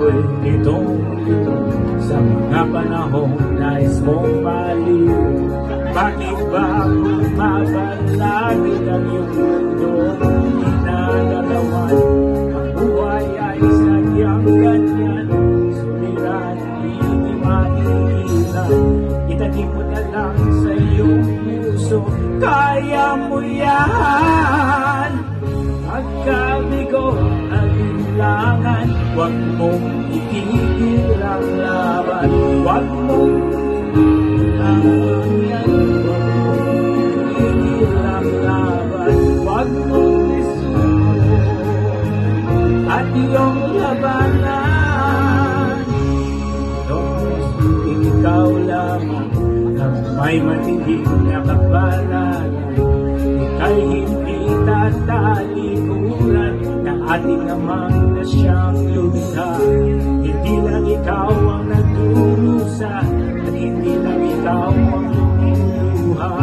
ako'y litong-lito sa mga panahong nais mong maliw. Bakit ba bumabalagid ang iyong mundong ginagalawan? Ang buhay ay sadyang ganyan, suliran, hindi maiilan. Itanim mo na lang sa iyong puso, kaya mo yan. Pagkabigo, alinlangan, huwag mong itigil ang laban. Huwag mong ilangan, huwag mong itigil ang laban. Huwag mong isuko at iyong labanan. Diyos, ikaw lamang na may matinding nakabalan. Ika'y hindi tatalikuran na ating amang na siyang lumikha. Hindi lang ikaw ang nagdurusa at hindi lang ikaw ang lumiluha.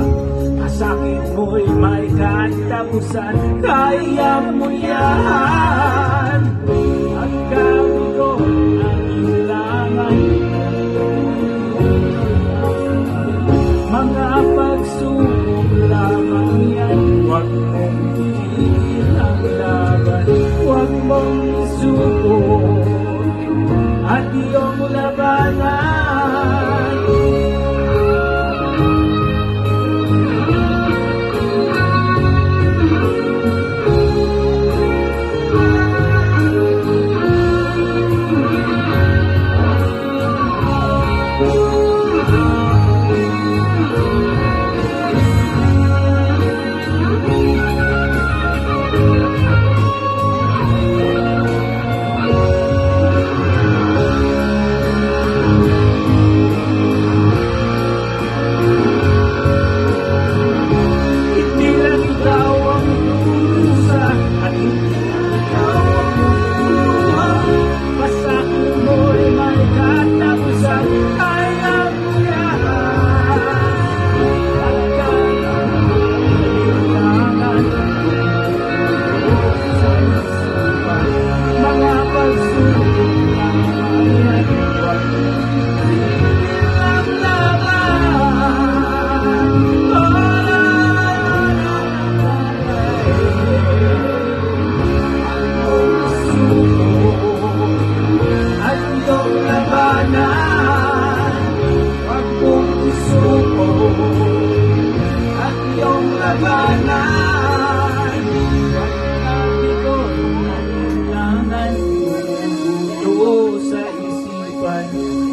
Masakit mo'y may katapusan, kaya mo yan. At kabigo ang ilangan, mga pagsubok lamang yan. Huwag mong itigil ang laban, huwag mong isuko at iyong labanan.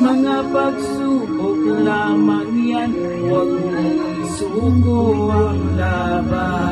Mga pagsubok lamang yan, huwag mong isuko ang laban.